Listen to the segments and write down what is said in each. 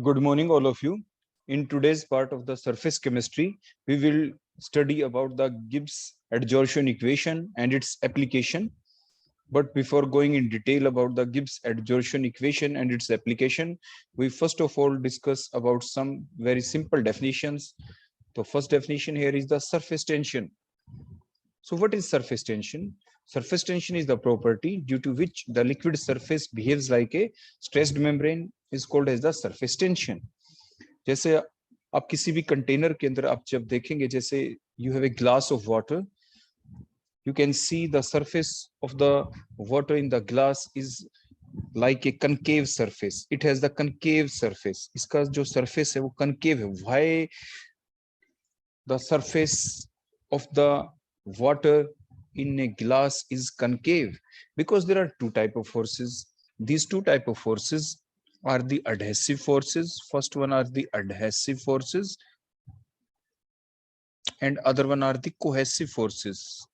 Good morning, all of you. In today's part of the surface chemistry, we will study about the Gibbs adsorption equation and its application. But before going in detail about the Gibbs adsorption equation and its application, we first of all discuss about some very simple definitions. The first definition here is the surface tension. So what is surface tension? Surface tension is the property due to which the liquid surface behaves like a stressed membrane is called as the surface tension. जैसे आप किसी भी container के अंदर आप जब देखेंगे, जैसे you have a glass of water, you can see the surface of the water in the glass is like a concave surface. It has the concave surface. इसका जो surface है वो concave है. Why the surface of the water in a glass is concave? Because there are two type of forces. These two type of forces are the adhesive forces. First one are the adhesive forces and other one are the cohesive forces.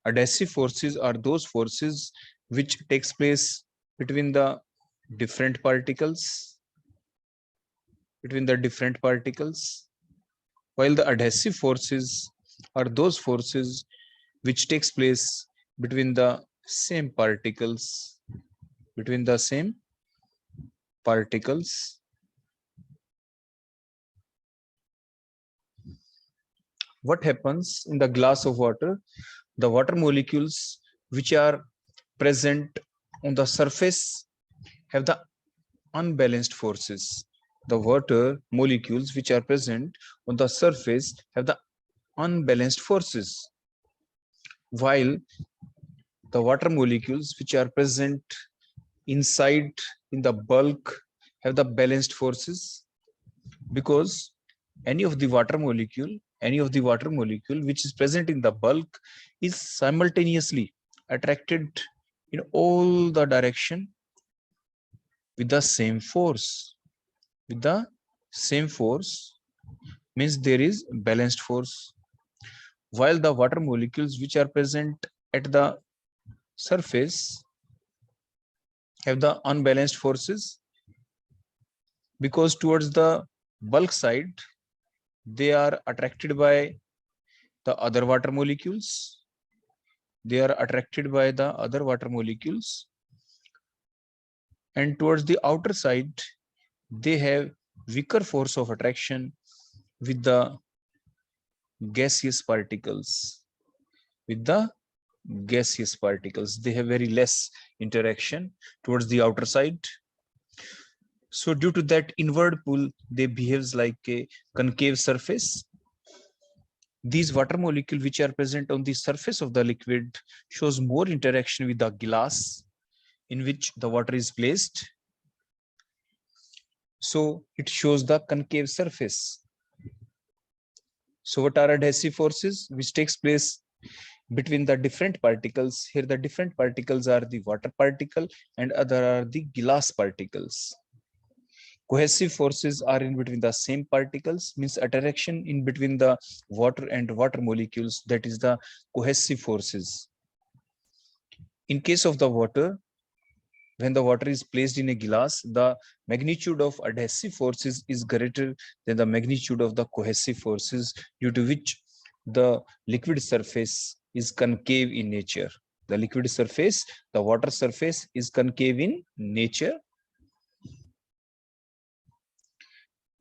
Adhesive forces are those forces which takes place between the different particles, while the adhesive forces are those forces which takes place between the same particles, What happens in the glass of water? The water molecules which are present on the surface have the unbalanced forces. The water molecules which are present on the surface have the unbalanced forces, while the water molecules which are present inside in the bulk have the balanced forces, because any of the water molecule which is present in the bulk is simultaneously attracted in all the direction with the same force. Means there is balanced force, while the water molecules which are present at the surface have the unbalanced forces, because towards the bulk side they are attracted by the other water molecules. And towards the outer side they have weaker force of attraction with the gaseous particles. They have very less interaction towards the outer side. So due to that inward pull, they behaves like a concave surface. These water molecules which are present on the surface of the liquid shows more interaction with the glass in which the water is placed. So it shows the concave surface. So what are adhesive forces which takes place between the different particles? Here the different particles are the water particle and other are the glass particles. Cohesive forces are in between the same particles, means attraction in between the water and water molecules, that is the cohesive forces. In case of the water, when the water is placed in a glass, the magnitude of adhesive forces is greater than the magnitude of the cohesive forces, due to which the liquid surface is concave in nature. The water surface is concave in nature.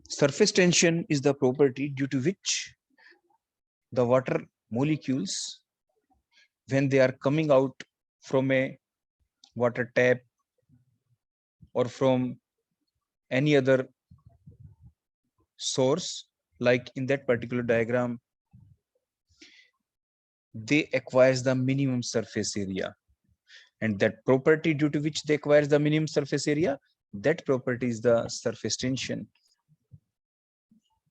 Surface tension is the property due to which the water molecules, when they are coming out from a water tap or from any other source, like in that particular diagram, they acquires the minimum surface area, and that property due to which they acquires the minimum surface area, that property is the surface tension.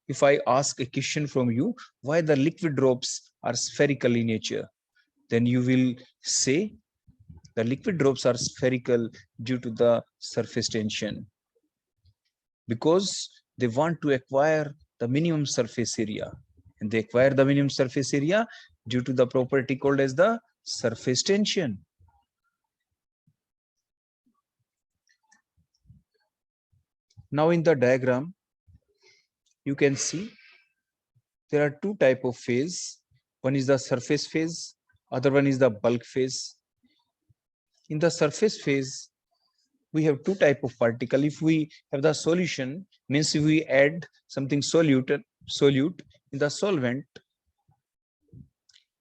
If I ask a question from you, why the liquid drops are spherical in nature, then you will say the liquid drops are spherical due to the surface tension, because they want to acquire the minimum surface area, and they acquire the minimum surface area due to the property called as the surface tension. Now in the diagram, you can see there are two type of phase. One is the surface phase, other one is the bulk phase. In the surface phase, we have two type of particle. If we have the solution, means if we add something solute in the solvent,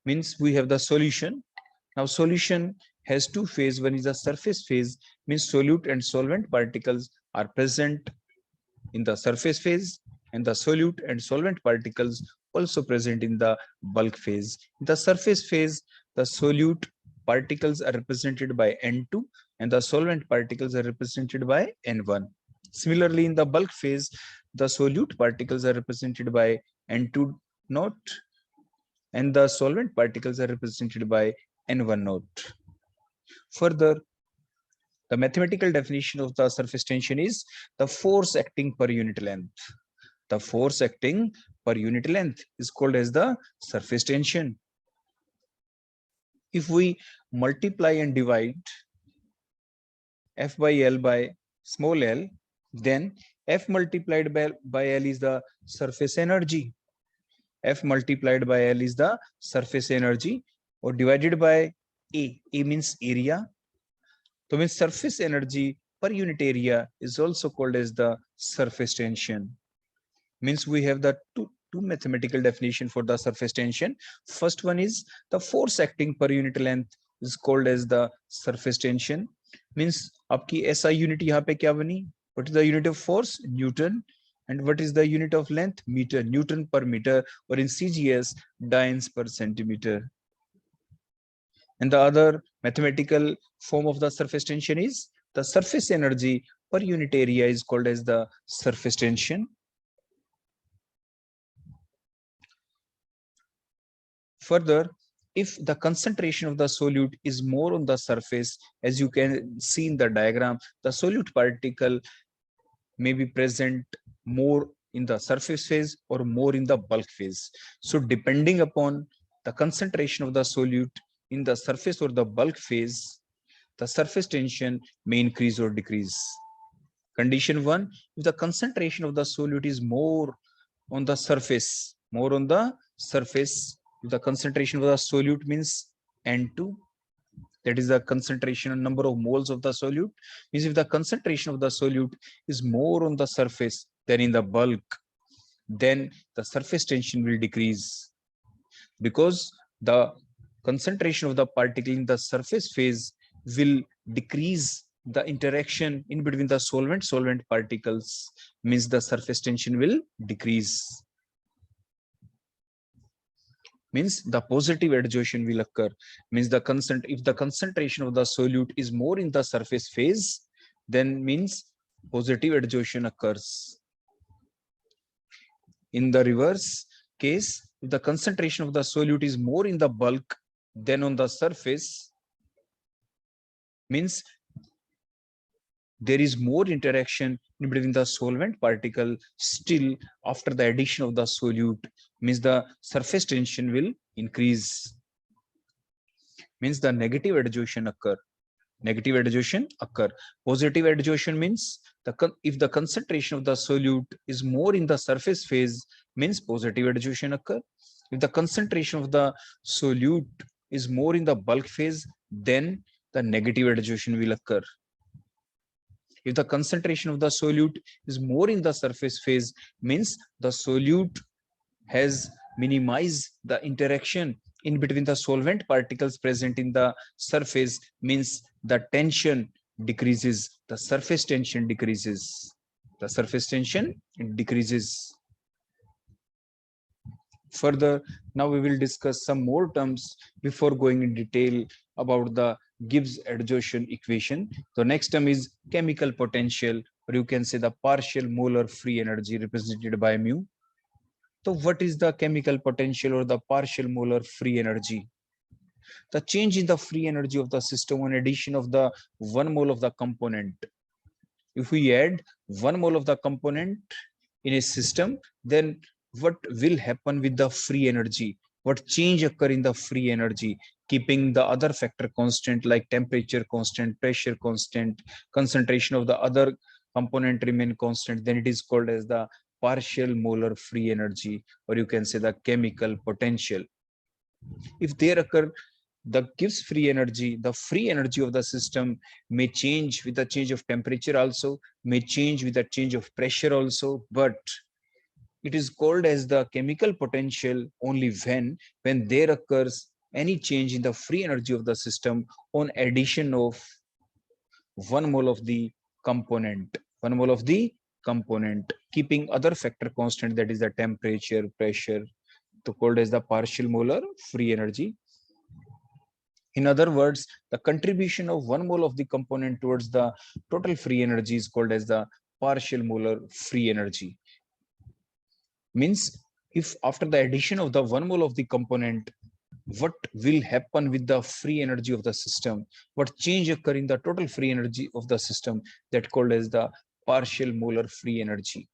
means we have the solution. Now solution has two phase. One is the surface phase, means solute and solvent particles are present in the surface phase, and the solute and solvent particles also present in the bulk phase. In the surface phase, the solute particles are represented by N2 and the solvent particles are represented by N1. Similarly, in the bulk phase, the solute particles are represented by N2 naught and the solvent particles are represented by N1 naught. Further, the mathematical definition of the surface tension is the force acting per unit length. The force acting per unit length is called as the surface tension. If we multiply and divide F by L by small l, then F multiplied by L is the surface energy. F multiplied by L is the surface energy, or divided by A. A means area. So means surface energy per unit area is also called as the surface tension. Means we have the two mathematical definition for the surface tension. First one is the force acting per unit length is called as the surface tension. Means आपकी SI unit यहाँ पे क्या बनी? What is the unit of force? Newton. And what is the unit of length? Meter. Newton per meter, or in CGS, dynes per centimeter. And the other mathematical form of the surface tension is the surface energy per unit area is called as the surface tension. Further, if the concentration of the solute is more on the surface, as you can see in the diagram, the solute particle may be present more in the surface phase or more in the bulk phase. So depending upon the concentration of the solute in the surface or the bulk phase, the surface tension may increase or decrease. Condition 1, if the concentration of the solute is more on the surface, if the concentration of the solute means N2, that is the concentration number of moles of the solute, means if the concentration of the solute is more on the surface than in the bulk, then the surface tension will decrease, because the concentration of the particle in the surface phase will decrease the interaction in between the solvent particles, means the surface tension will decrease. Means the positive adsorption will occur. Means if the concentration of the solute is more in the surface phase, then means positive adsorption occurs. In the reverse case, if the concentration of the solute is more in the bulk than on the surface, means there is more interaction in between the solvent particle still after the addition of the solute, means the surface tension will increase. Means the negative adsorption occur. Positive adsorption means if the concentration of the solute is more in the surface phase, means positive adsorption occur. If the concentration of the solute is more in the bulk phase, then the negative adsorption will occur. If the concentration of the solute is more in the surface phase, means the solute has minimized the interaction in between the solvent particles present in the surface, means the tension decreases, the surface tension decreases. Further, now we will discuss some more terms before going in detail about the Gibbs adsorption equation. The next term is chemical potential, or you can say the partial molar free energy represented by mu. So what is the chemical potential or the partial molar free energy? The change in the free energy of the system on addition of the 1 mole of the component. If we add 1 mole of the component in a system, then what will happen with the free energy? What change occur in the free energy, keeping the other factor constant like temperature constant, pressure constant, concentration of the other component remain constant, then it is called as the partial molar free energy, or you can say the chemical potential. If there occur the Gibbs free energy, the free energy of the system may change with the change of temperature also, may change with the change of pressure also, but it is called as the chemical potential only when there occurs any change in the free energy of the system on addition of 1 mole of the component, 1 mole of the component, keeping other factor constant, that is the temperature, pressure, so called as the partial molar free energy. In other words, the contribution of 1 mole of the component towards the total free energy is called as the partial molar free energy. Means if after the addition of the 1 mole of the component, what will happen with the free energy of the system, what change occur in the total free energy of the system, that called as the partial molar free energy.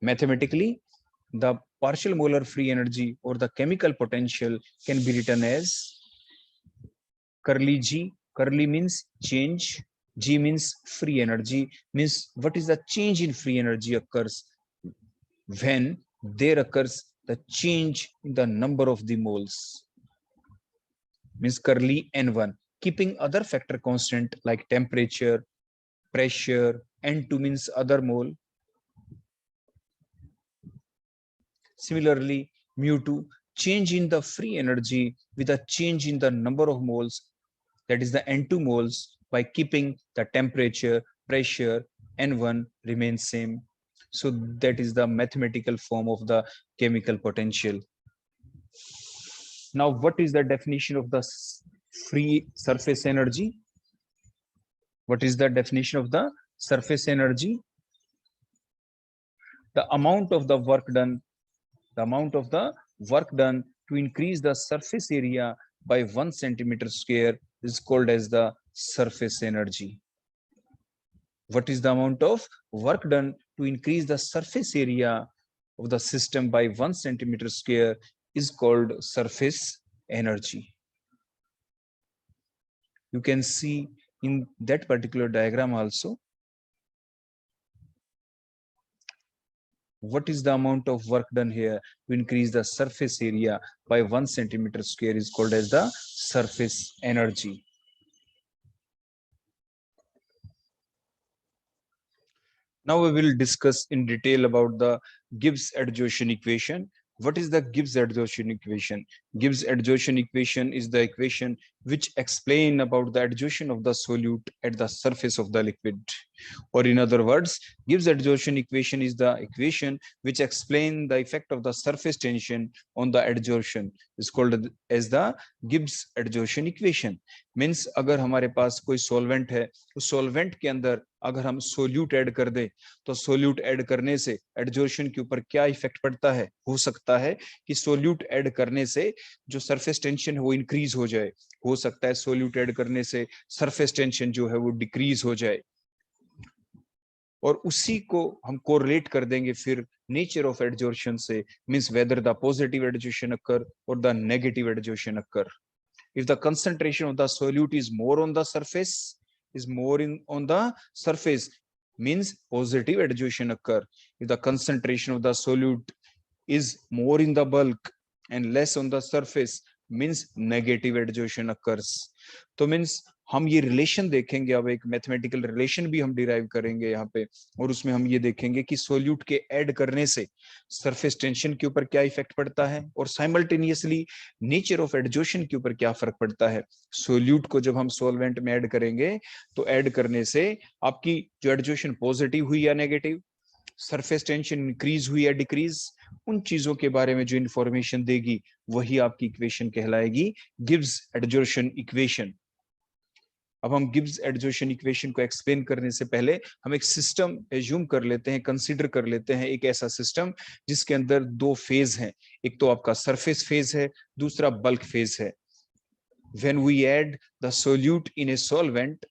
Mathematically, the partial molar free energy or the chemical potential can be written as curly G. Curly means change, G means free energy, means what is the change in free energy occurs when there occurs the change in the number of the moles, means curly N1, keeping other factor constant like temperature, pressure, N2 means other mole. Similarly, mu2, change in the free energy with a change in the number of moles, that is the N2 moles, by keeping the temperature, pressure, N1 remains same. So that is the mathematical form of the chemical potential. Now, what is the definition of the free surface energy? What is the definition of the surface energy? The amount of the work done, to increase the surface area by 1 centimeter square is called as the surface energy. What is the amount of work done to increase the surface area of the system by 1 centimeter square is called surface energy. You can see in that particular diagram also what is the amount of work done here to increase the surface area by 1 centimeter square is called as the surface energy. Now we will discuss in detail about the Gibbs-adsorption equation. What is the Gibbs-adsorption equation? Gibbs-adsorption equation is the equation which explains about the adsorption of the solute at the surface of the liquid. Or in other words, Gibbs-adsorption equation is the equation which explains the effect of the surface tension on the adsorption. It's called as the Gibbs-adsorption equation. Means अगर हमारे पास कोई solvent है, उस solvent के अंदर अगर हम solute add कर दे तो सोल्यूट ऐड करने से एडजॉर्प्शन के ऊपर क्या इफेक्ट पड़ता है? हो सकता है कि सोल्यूट ऐड करने से जो सरफेस टेंशन है वो इंक्रीज हो जाए, हो सकता है सोल्यूट ऐड करने से सरफेस टेंशन जो है वो डिक्रीज हो जाए, और उसी को हम कोरिलेट कर देंगे फिर नेचर ऑफ एडजॉर्प्शन से, means whether the positive adsorption occur और the negative adsorption occur. If the concentration of the solute is more on the surface, means positive adsorption occur. If the concentration of the solute is more in the bulk and less on the surface, means negative adsorption occurs. तो means हम ये relation देखेंगे, अब एक mathematical relation भी हम derive करेंगे यहाँ पे, और उसमें हम ये देखेंगे कि सोल्यूट के ऐड करने से सरफेस टेंशन के ऊपर क्या इफेक्ट पड़ता है और साइमल्टेनियसली नेचर ऑफ एडजॉर्प्शन के ऊपर क्या फर्क पड़ता है. सोल्यूट को जब हम सॉल्वेंट में ऐड करेंगे तो ऐड करने से आपकी जो एडजॉर्प्शन पॉजिटिव हुई या नेगेटिव, सरफेस टेंशन इंक्रीज हुई या डिक्रीज, उन चीजों के बारे में जो इंफॉर्मेशन देगी वही आपकी इक्वेशन कहलाएगी गिब्स एडजॉर्प्शन इक्वेशन. अब हम गिब्स एडजॉर्प्शन इक्वेशन को एक्सप्लेन करने से पहले हम एक सिस्टम एज्यूम कर लेते हैं, कंसीडर कर लेते हैं एक ऐसा सिस्टम जिसके अंदर दो फेज हैं, एक तो आपका सरफेस फेज है, दूसरा बल्क फेज है. When we add the solute in a solvent,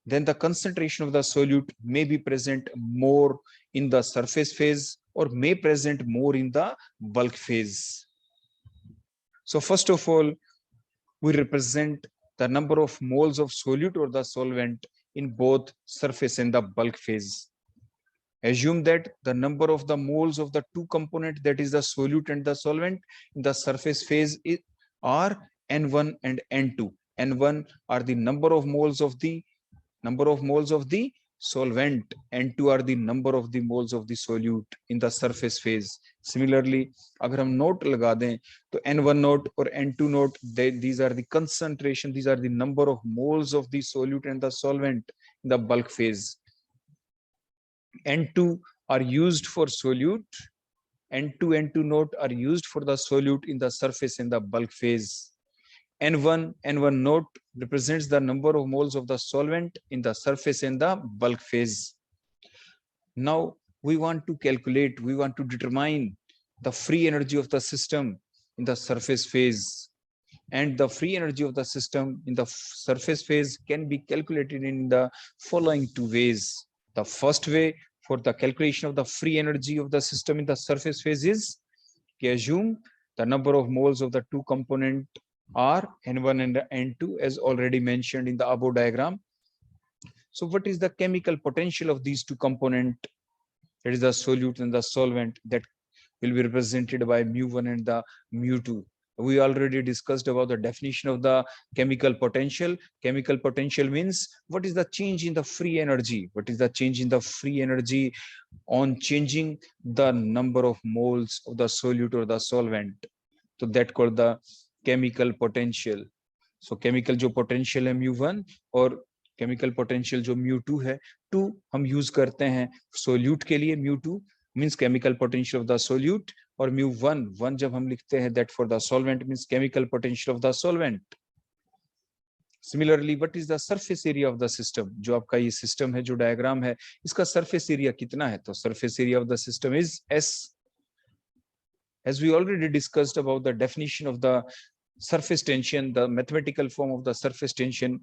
then the concentration of the solute may be present more in the surface phase or may present more in the bulk phase. So first of all, we represent the number of moles of solute or the solvent in both surface and the bulk phase. Assume that the number of the moles of the two component, that is the solute and the solvent, in the surface phase are N1 and N2. N1 are the number of moles of the solvent, N2 are the number of the moles of the solute in the surface phase. Similarly, अगर हम note लगा दें तो N1 note और N2 note, these are the concentration, these are the number of moles of the solute and the solvent in the bulk phase. N2 are used for solute, N2 note are used for the solute in the surface in the bulk phase. N1 note represents the number of moles of the solvent in the surface in the bulk phase. Now we want to determine the free energy of the system in the surface phase. And the free energy of the system in the surface phase can be calculated in the following two ways. The first way for the calculation of the free energy of the system in the surface phase is to assume the number of moles of the two component are N1 and N2 as already mentioned in the above diagram. So what is the chemical potential of these two components? That is the solute and the solvent, that will be represented by mu1 and the mu2. We already discussed about the definition of the chemical potential. Chemical potential means what is the change in the free energy? What is the change in the free energy on changing the number of moles of the solute or the solvent? So that called the chemical potential. So chemical जो potential है mu1 और chemical potential जो mu2 है, 2 हम use करते हैं solute के लिए, mu2 means chemical potential of the solute, और mu1 जब हम लिखते हैं that for the solvent means chemical potential of the solvent. Similarly, what is the surface area of the system? जो आपका ये system है, जो diagram है, इसका surface area कितना है? तो surface area of the system is S. As we already discussed about the definition of the surface tension, the mathematical form of the surface tension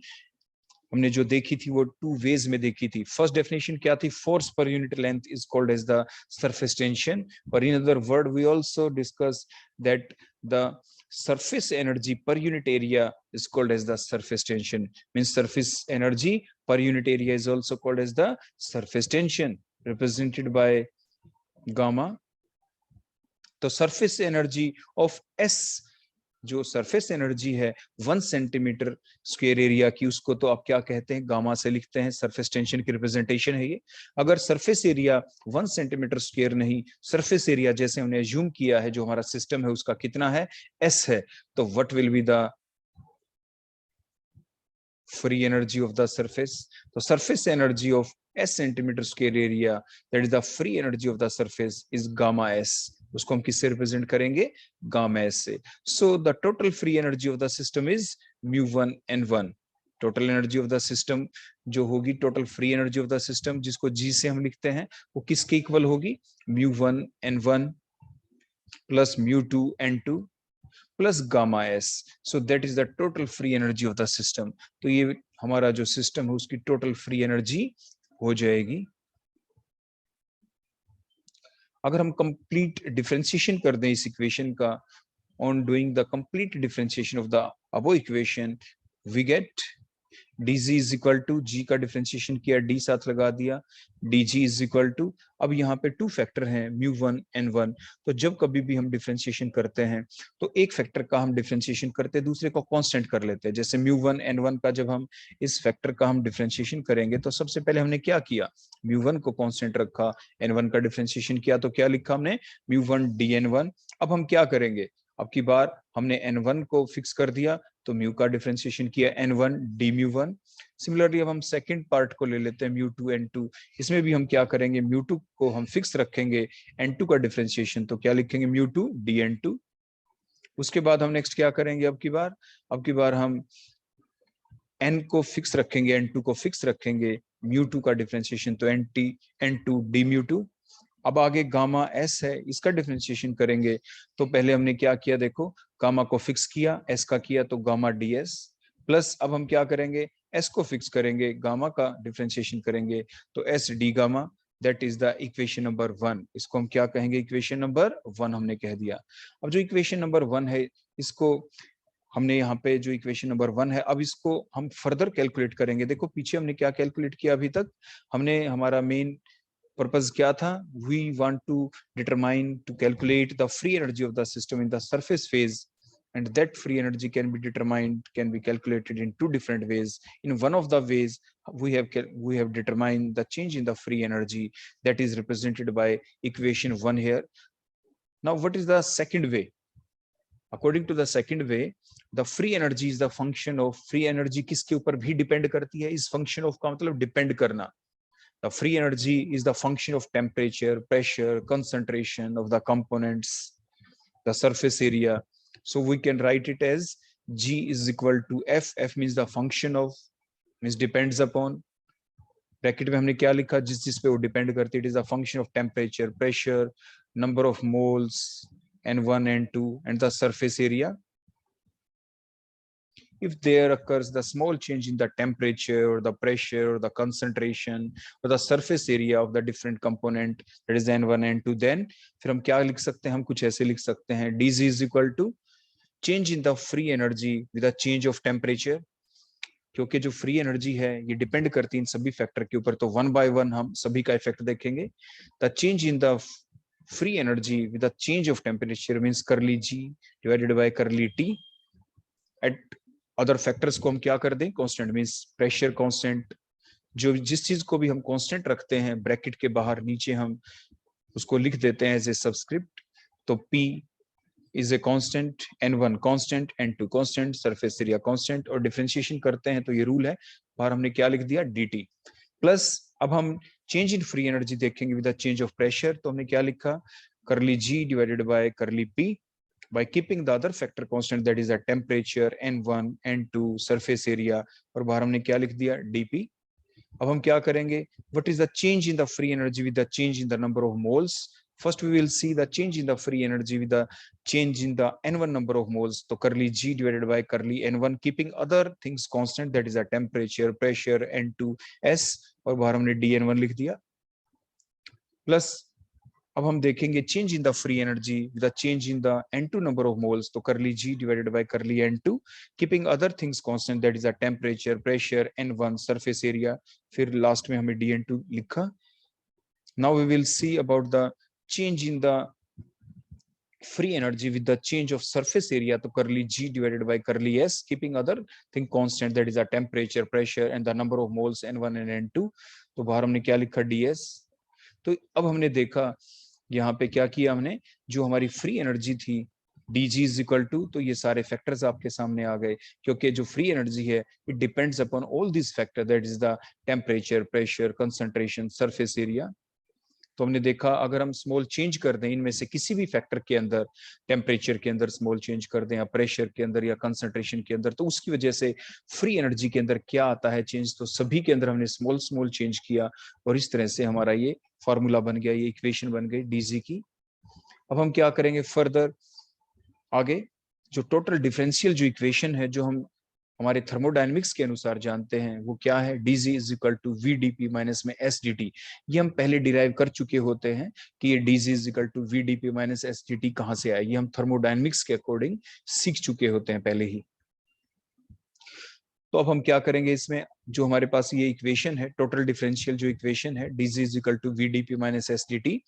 हमने जो देखी थी वो two ways में देखी थी. First definition क्या थी? Force per unit length is called as the surface tension. Or in other word, we also discussed that the surface energy per unit area is called as the surface tension. Means surface energy per unit area is also called as the surface tension, represented by gamma. तो surface energy of S, जो surface energy है 1 centimetre square area की, उसको तो आप क्या कहते हैं? गामा से लिखते हैं. सरफेस टेंशन की रिप्रेजेंटेशन है ये. अगर सरफेस एरिया 1 सेंटीमीटर स्क्वायर नहीं, सरफेस एरिया जैसे हमने एज्यूम किया है जो हमारा सिस्टम है उसका कितना है? S है. तो what will be the free energy of the surface? So surface energy of S centimeter square area, that is the free energy of the surface, is gamma S. उसको हम किससे रिप्रेजेंट करेंगे? गामा S से. So the total free energy of the system is mu1 n1. Total energy of the system जो होगी, total free energy of the system जिसको G से हम लिखते हैं, वो किसके इक्वल होगी? mu1 n1 plus mu2 n2 plus gamma S. So that is the total free energy of the system. तो ये हमारा जो सिस्टम है उसकी टोटल फ्री एनर्जी हो जाएगी. अगर हम कंप्लीट डिफरेंशिएशन कर दें इस इक्वेशन का, on doing the complete differentiation of the above equation, we get dg is equal to, g का डिफरेंशिएशन किया, d साथ लगा दिया, dg इज इक्वल टू, अब यहाँ पे 2 फैक्टर हैं mu1 n1. तो जब कभी भी हम डिफरेंशिएशन करते हैं तो एक फैक्टर का हम डिफरेंशिएशन करते हैं, दूसरे को कांस्टेंट कर लेते हैं. जैसे mu1 n1 का जब हम इस फैक्टर का हम डिफरेंशिएशन करेंगे तो सबसे पहले हमने क्या किया? mu1 को कांस्टेंट रखा, n1 का डिफरेंशिएशन किया तो क्या लिखा हमने? mu1 dn1. अब हम क्या करेंगे? अब की बार हमने n1 को फिक्स कर दिया तो म्यू का डिफरेंशिएशन किया n1 d mu1. सिमिलरली अब हम सेकंड पार्ट को ले लेते हैं mu2 n2. इसमें भी हम क्या करेंगे? mu2 को हम फिक्स रखेंगे, n2 का डिफरेंशिएशन तो क्या लिखेंगे? mu2 dn2. उसके बाद हम नेक्स्ट क्या करेंगे? अब की बार हम n को फिक्स रखेंगे, n2 को फिक्स रखेंगे, mu2 का डिफरेंशिएशन तो n2 d mu2. अब आगे गामा S है, इसका डिफरेंशिएशन करेंगे तो पहले हमने क्या किया? देखो, गामा को फिक्स किया, S का किया तो गामा ds, प्लस अब हम क्या करेंगे? S को फिक्स करेंगे, गामा का डिफरेंशिएशन करेंगे तो S d gamma. That is the equation number 1. इसको हम क्या कहेंगे? इक्वेशन नंबर 1 हमने कह दिया. अब जो इक्वेशन नंबर 1 है इसको हमने यहाँ पे जो इक्वेशन नंबर 1 है, अब इसको हम फर्दर कैलकुलेट करेंगे। देखो पीछे हमने क्या कैलकुलेट किया अभी तक, हमने हमारा मेन पर्पस क्या था, we want to determine to calculate the free energy of the system in the surface phase, and that free energy can be determined, can be calculated in two different ways. In one of the ways, we have determined the change in the free energy, that is represented by equation 1 here. Now what is the second way? According to the second way, the free energy is the function of, free energy किसके ऊपर भी depend करती है, इस function of का मतलब depend करना. The free energy is the function of temperature, pressure, concentration of the components, the surface area. So we can write it as G is equal to F. F means the function of, means depends upon. Bracket में हमने क्या लिखा, जिस चीज पे वो depend करती है, it is a function of temperature, pressure, number of moles N1 N2 and the surface area. If there occurs the small change in the temperature or the pressure or the concentration or the surface area of the different component, that is N1 N2, then फिर हम क्या लिख सकते हैं, हम कुछ ऐसे लिख सकते हैं, dz is equal to change in the free energy with a change of temperature. क्योंकि जो फ्री एनर्जी है ये डिपेंड करती है इन सभी फैक्टर के ऊपर, तो 1 by 1 हम सभी का इफेक्ट देखेंगे. The change in the free energy with the change of temperature means curly G divided by curly T. At other factors को हम क्या कर दें, कांस्टेंट, मींस प्रेशर कांस्टेंट, जो जिस चीज को भी हम कांस्टेंट रखते हैं ब्रैकेट के बाहर नीचे हम उसको लिख देते हैं एज ए सबस्क्रिप्ट. तो P is a constant, N1 constant, N2 constant, surface area constant, और डिफरेंशिएशन करते हैं तो ये रूल है, बाहर हमने क्या लिख दिया, dt प्लस. अब हम चेंज इन फ्री एनर्जी देखेंगे with the change of pressure, तो हमने क्या लिखा, करली G डिवाइडेड बाय करली P by keeping the other factor constant, that is a temperature, N1 N2 surface area, और बाहर हमने क्या लिख दिया, dp. अब हम क्या करेंगे, what is the change in the free energy with the change in the number of moles. First we will see the change in the free energy with the change in the N1 number of moles. तो curly G divided by करली N1 keeping other things constant, that is a temperature, pressure, N2 S, और बाहर हमने dN1 लिख दिया. Plus अब हम देखेंगे change in the free energy with the change in the N2 number of moles, तो curly G divided by curly N2 keeping other things constant, that is a temperature, pressure, N1, surface area, फिर last में हमें dN2 लिखा. Now we will see about the change in the free energy with the change of surface area, तो curly G divided by करली S keeping other thing constant, that is a temperature, pressure and the number of moles N1 and N2, तो बाहर हमने क्या लिखा, ds. तो अब हमने देखा यहाँ पे क्या किया हमने, जो हमारी फ्री एनर्जी थी dg इज इक्वल टू, तो ये सारे फैक्टर्स आपके सामने आ गए, क्योंकि जो फ्री एनर्जी है it depends upon all this factor, that is the temperature, pressure, concentration, surface area. तो हमने देखा अगर हम स्मॉल चेंज कर दें इनमें से किसी भी फैक्टर के अंदर, टेम्परेचर के अंदर स्मॉल चेंज कर दें या प्रेशर के अंदर या कंसंट्रेशन के अंदर, तो उसकी वजह से फ्री एनर्जी के अंदर क्या आता है चेंज, तो सभी के अंदर हमने स्मॉल स्मॉल चेंज किया और इस तरह से हमारा ये फॉर्मूला बन गया, ये इक्वेशन बन गई डीजी की. अब हम क्या करेंगे फर्दर आगे, जो टोटल डिफरेंशियल जो इक्वेशन है जो हम हमारे थर्मोडायनेमिक्स के अनुसार जानते हैं वो क्या है, dz is equal to vdp minus में sdt. ये हम पहले डिराइव कर चुके होते हैं कि ये dz is equal to vdp minus sdt कहां से आए, ये हम थर्मोडायनेमिक्स के अकॉर्डिंग सीख चुके होते हैं पहले ही. तो अब हम क्या करेंगे, इसमें जो हमारे पास ये इक्वेशन है, टोटल डिफरेंशियल जो इक्वेशन है dz is equal to vdp minus sdt,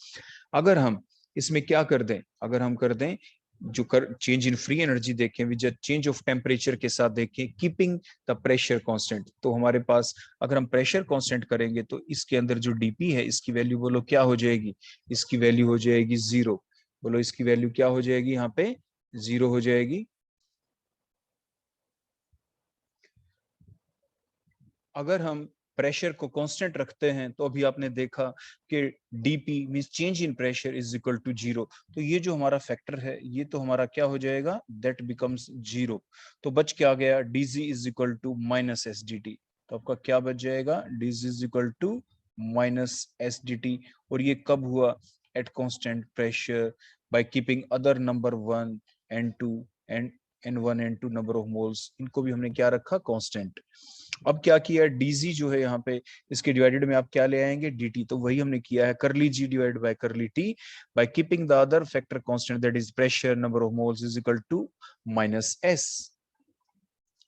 अगर हम इसमें क्या कर दें, अगर हम कर दें जो चेंज इन फ्री एनर्जी देखें विद चेंज ऑफ टेम्परेचर के साथ देखें कीपिंग द प्रेशर कांस्टेंट, तो हमारे पास अगर हम प्रेशर कांस्टेंट करेंगे तो इसके अंदर जो डीपी है इसकी वैल्यू बोलो क्या हो जाएगी, इसकी वैल्यू हो जाएगी 0. बोलो इसकी वैल्यू क्या हो जाएगी, यहाँ पे 0 हो जाएगी. अगर हम प्रेशर को कांस्टेंट रखते हैं तो अभी आपने देखा कि dp means change in pressure is equal to 0, तो ये जो हमारा फैक्टर है ये तो हमारा क्या हो जाएगा, दैट बिकम्स 0. तो बच क्या गया, dz is equal to minus sdt, तो आपका क्या बच जाएगा, dz is equal to minus sdt. और ये कब हुआ, at constant pressure by keeping other number 1 N2 and N1 N2 number of moles, इनको भी हमने क्या रखा, कांस्टेंट. अब क्या किया, dz जो है यहाँ पे इसके डिवाइडेड में आप क्या ले आएंगे, dt, तो वही हमने किया है, curly g divide by curly t by keeping the other factor constant, that is pressure, number of moles is equal to minus s.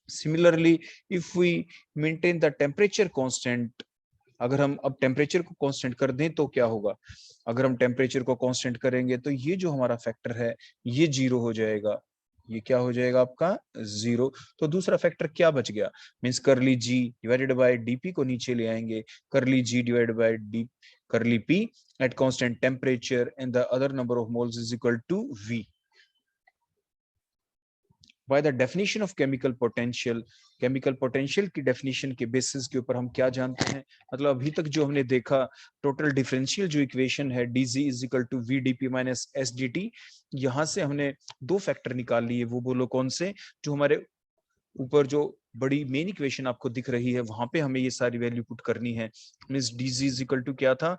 Similarly, if we maintain the temperature constant, अगर हम अब temperature को constant कर दें तो क्या होगा? अगर हम टेम्परेचर को कांस्टेंट करेंगे तो ये जो हमारा फैक्टर है ये जीरो हो जाएगा, ये क्या हो जाएगा आपका? जीरो। तो दूसरा फैक्टर क्या बच गया? Means curly G divided bye DP को नीचे ले आएंगे, curly G divided by D curly P at constant temperature and the other number of moles is equal to V. By the definition of chemical potential, chemical potential की definition के basis के ऊपर हम क्या जानते हैं? मतलब अभी तक जो हमने देखा टोटल डिफरेंशियल जो इक्वेशन है dz is equal to V D P minus S D T, यहाँ से हमने दो फैक्टर निकाल लिए, वो बोलो कौन से? जो हमारे ऊपर जो बड़ी मेन इक्वेशन आपको दिख रही है वहां पे हमें ये सारी वैल्यू पुट करनी है। Means dz is equal to क्या था?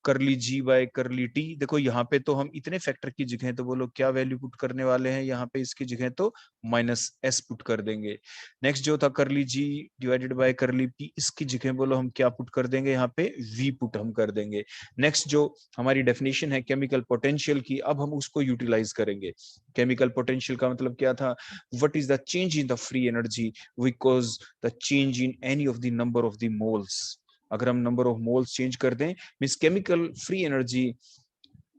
करली जी बाय करली टी। देखो यहाँ पे तो हम इतने फैक्टर की जगह तो बोलो क्या वैल्यू पुट करने वाले हैं? यहाँ पे इसकी जगह तो माइनस एस पुट कर देंगे। नेक्स्ट जो था करली जी डिवाइडेड बाय करली पी, इसकी जगह बोलो हम क्या पुट कर देंगे? यहाँ पे वी पुट हम कर देंगे। नेक्स्ट जो हमारी डेफिनेशन है केमिकल पोटेंशियल की, अब हम उसको यूटिलाइज करेंगे। केमिकल पोटेंशियल का मतलब क्या था? What is the change in the free energy because the change in any of the number of the moles. अगर हम नंबर ऑफ मोल्स चेंज कर दें, means chemical free energy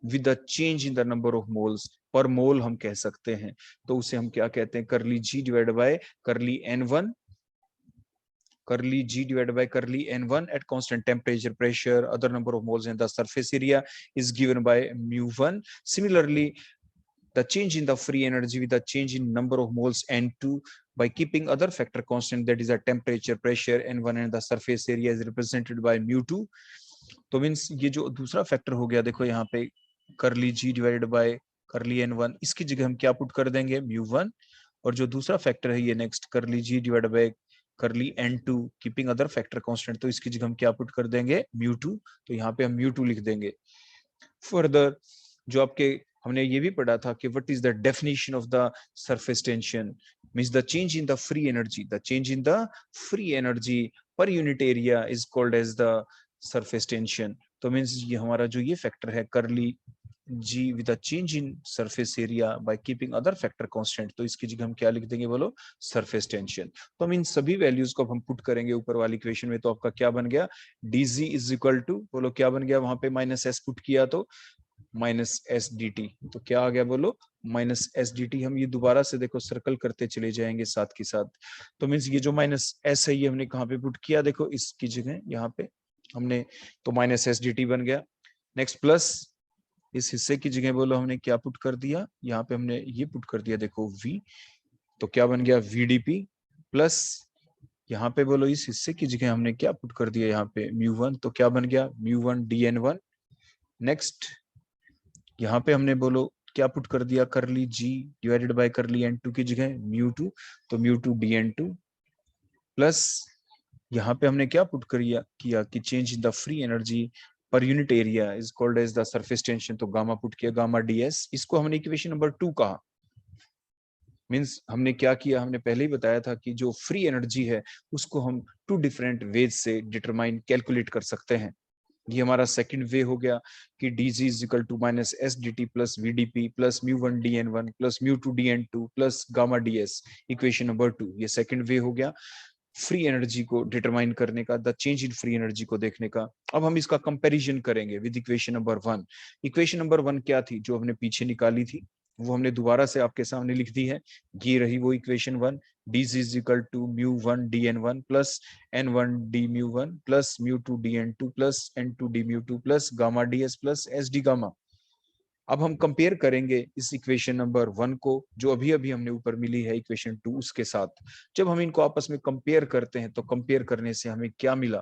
with the change in the number of moles, पर मोल हम कह सकते हैं, तो उसे हम क्या कहते हैं? Curly G divide by curly N one, curly g divided by करली n1 at constant temperature, pressure, other number of moles in the surface area is given by mu1. Similarly, the change in the free energy with the change in number of moles n2 by keeping other factor constant, that is a temperature, pressure n1 and the surface area is represented by mu2. तो means ये जो दूसरा factor हो गया, देखो यहाँ पे करली g डिवाइडेड बाय करली n1, इसकी जगह हम क्या पुट कर देंगे? mu1। और जो दूसरा फैक्टर है ये नेक्स्ट करली g divided by curly n2 keeping other factor constant, तो इसकी जगह हम क्या पुट कर देंगे? mu2। तो यहाँ पे हम mu2 लिख देंगे। फर्दर जो आपके हमने ये भी पढ़ा था कि what is the definition of the surface tension, means the change in the free energy, the change in the free energy per unit area is called as the surface tension. तो means ये हमारा जो ये factor है curly g with a change in surface area by keeping other factor constant, तो इसकी जगह हम क्या लिख देंगे बोलो? Surface tension. तो हम इन सभी वैल्यूज को हम पुट करेंगे ऊपर वाली इक्वेशन में, तो आपका क्या बन गया? dz इज इक्वल टू बोलो क्या बन गया? वहां पे माइनस एस पुट किया तो माइनस एस डी टी, तो क्या आ गया बोलो? Minus S D T. हम ये दोबारा से देखो सर्कल करते चले जाएंगे साथ के साथ। तो मीन्स ये जो माइनस एस है ये हमने कहाँ पे पुट किया? देखो इसकी जगह यहाँ पे हमने, तो माइनस एस डी टी बन गया। नेक्स्ट प्लस इस हिस्से की जगह बोलो हमने क्या पुट कर दिया? यहाँ पे हमने ये पुट कर दिया देखो v, तो क्या बन गया? vdp प्लस यहाँ पे बोलो इस हिस्से की जगह हमने क्या पुट कर दिया? यहाँ पे mu1, तो क्या बन गया? mu1 dn1। नेक्स्ट यहाँ पे हमने बोलो क्या पुट कर दिया? करली g divided by curly n2 की जगह mu2, तो mu2 dn2 प्लस यहाँ पे हमने क्या पुट किया कि change in the free energy per unit area is called as the surface tension, तो गामा पुट किया, गामा ds। इसको हमने इक्वेशन नंबर 2 कहा। मींस हमने क्या किया? हमने पहले ही बताया था कि जो फ्री एनर्जी है उसको हम टू डिफरेंट वेज से डिटरमाइन कैलकुलेट कर सकते हैं। ये हमारा सेकंड वे हो गया कि dg is equal to minus S D T plus vdp plus mu1 dn1 plus mu2 dn2 plus gamma ds, equation number 2। ये सेकंड वे हो गया फ्री एनर्जी को डिटरमाइन करने का, the change in free energy को देखने का। अब हम इसका कंपैरिजन करेंगे with equation number 1। Equation number 1 क्या थी? जो हमने पीछे निकाली थी वो हमने दोबारा से आपके सामने लिख दी है। ये रही वो equation 1, dz is equal to mu1 dn1 plus n1 d mu1 plus mu2 dn2 plus n2 d mu2 plus gamma ds plus s d gamma. अब हम कंपेयर करेंगे इस इक्वेशन नंबर 1 को जो अभी अभी हमने ऊपर मिली है इक्वेशन 2 उसके साथ। जब हम इनको आपस में कंपेयर करते हैं तो कंपेयर करने से हमें क्या मिला?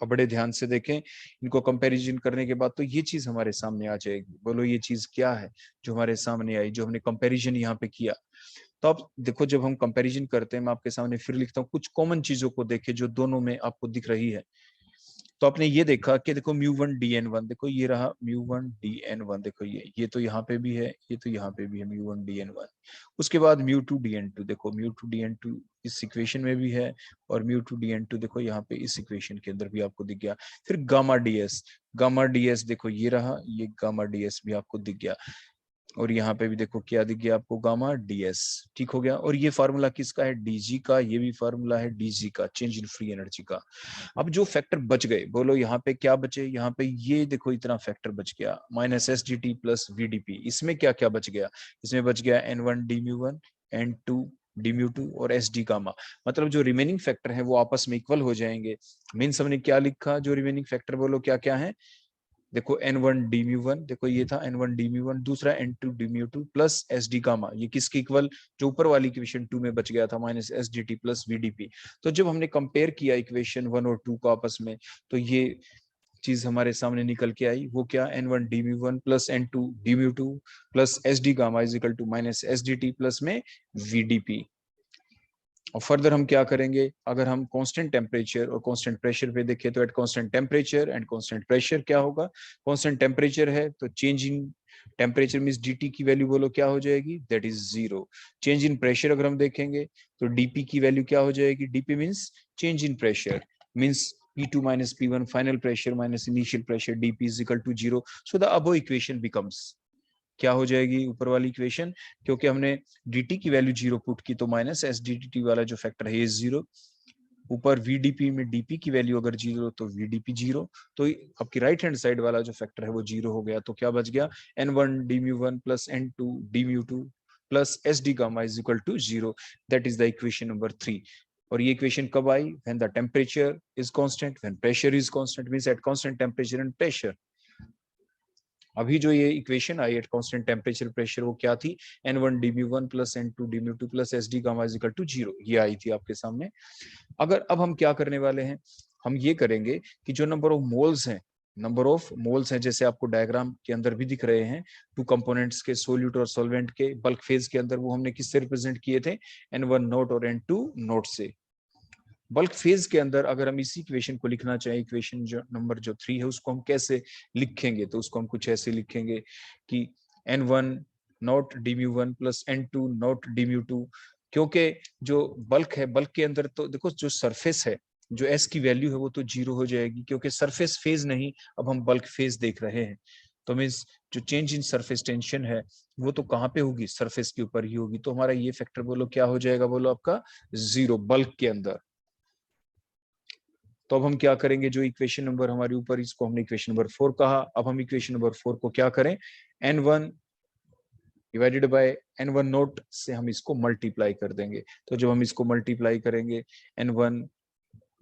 अब बड़े ध्यान से देखें, इनको कंपैरिजन करने के बाद तो ये चीज हमारे सामने आ जाएगी। बोलो ये चीज क्या है जो हमारे सामने आई, जो हमने कंपैरिजन यहाँ पे किया? तो आप देखो जब हम कंपैरिजन करते हैं, मैं आपके सामने फिर लिखता हूँ, कुछ कॉमन चीजों को देखे जो दोनों में आपको दिख रही है। तो आपने ये देखा कि देखो mu1 dn1, देखो ये रहा mu1 dn1, देखो ये तो यहाँ पे भी है, ये तो यहाँ पे भी है mu1 dn1। उसके बाद mu2 dn2, देखो mu2 dn2 इस इक्वेशन में भी है और mu2 dn2 देखो यहाँ पे इस इक्वेशन के अंदर भी आपको दिख गया। फिर गामा ds, गामा ds देखो ये रहा, ये गामा ds भी आपको दिख गया। और यहाँ पे भी देखो क्या दिख गया आपको, गामा ds। ठीक हो गया। और ये फार्मूला किसका है, dg का। ये भी फार्मूला है dg का, चेंज इन फ्री एनर्जी का। अब जो फैक्टर बच गए, बोलो यहाँ पे क्या बचे, यहाँ पे ये देखो इतना फैक्टर बच गया, minus S D T plus VDP. इसमें क्या क्या बच गया, इसमें बच गया n1 dμ1, n2 dμ2 और एस डी गामा। मतलब जो रिमेनिंग फैक्टर है वो आपस में इक्वल हो जाएंगे। मीन्स हमने क्या लिखा, जो रिमेनिंग फैक्टर बोलो क्या क्या है, देखो n1 dμ1, देखो ये था n1 dμ1, दूसरा n2 dμ2 plus S D gamma. ये किसके इक्वल, जो ऊपर वाली इक्वेशन 2 में बच गया था, minus S D T plus VDP. तो जब हमने कंपेयर किया इक्वेशन 1 और 2 को आपस में, तो ये चीज हमारे सामने निकल के आई। वो क्या, n1 dμ1 plus n2 dμ2 plus S D gamma is equal to minus S D T plus में वीडीपी। और फर्दर हम क्या करेंगे, अगर हम कांस्टेंट टेम्परेचर और कांस्टेंट प्रेशर पे देखें, तो at constant temperature and constant pressure क्या होगा, कांस्टेंट टेम्परेचर है तो change in temperature means dt की वैल्यू बोलो क्या हो जाएगी, that is 0। Change in pressure अगर हम देखेंगे तो dp की वैल्यू क्या हो जाएगी, dp means change in pressure, means P2 minus P1 final pressure minus initial pressure dp is equal to 0. So the above equation becomes क्या हो जाएगी, ऊपर वाली इक्वेशन, क्योंकि हमने dt की वैल्यू 0 पुट की तो माइनस एस डी टी वाला जो फैक्टर है ये 0। ऊपर vdp में dp की वैल्यू अगर 0 तो vdp 0। तो आपकी राइट हैंड साइड वाला जो फैक्टर है वो 0 हो गया। तो क्या बच गया, n1 dμ1 plus n2 dμ2 plus S D gamma is equal to 0। That is the equation number 3। और ये इक्वेशन कब आई, when the temperature is constant, when pressure is constant, means at constant temperature and pressure. अभी जो ये equation आई at constant temperature pressure वो क्या थी, n1 dμ1 plus n2 dμ2 plus S D gamma is equal to 0, ये आई थी आपके सामने। अगर अब हम क्या करने वाले हैं, हम ये करेंगे कि जो नंबर ऑफ मोल्स हैं, नंबर ऑफ मोल्स हैं जैसे आपको डायग्राम के अंदर भी दिख रहे हैं, टू कंपोनेंट्स के, सोल्यूट और सॉल्वेंट के बल्क फेज के अंदर, वो हमने किससे रिप्रेजेंट किए थे, n1 नोट और n2 नोट से। बल्क फेज के अंदर अगर हम इसी इक्वेशन को लिखना चाहें, इक्वेशन जो नंबर जो 3 है उसको हम कैसे लिखेंगे, तो उसको हम कुछ ऐसे लिखेंगे कि n1 not dμ1 plus n2 not dμ2। क्योंकि जो बल्क है, बल्क के अंदर तो देखो जो सरफेस है, जो s की वैल्यू है वो तो 0 हो जाएगी, क्योंकि सरफेस फेज नहीं, अब हम बल्क फेज देख रहे हैं। तो मीन्स जो चेंज इन सरफेस टेंशन है वो तो कहाँ पे होगी, सरफेस के ऊपर ही होगी। तो हमारा ये फैक्टर बोलो क्या हो जाएगा, बोलो आपका 0 बल्क के अंदर। तो अब हम क्या करेंगे, जो इक्वेशन नंबर हमारे ऊपर, इसको हमने इक्वेशन नंबर 4 कहा। अब हम इक्वेशन नंबर 4 को क्या करें, n1 divided by n1 note से हम इसको मल्टीप्लाई कर देंगे। तो जब हम इसको मल्टीप्लाई करेंगे n1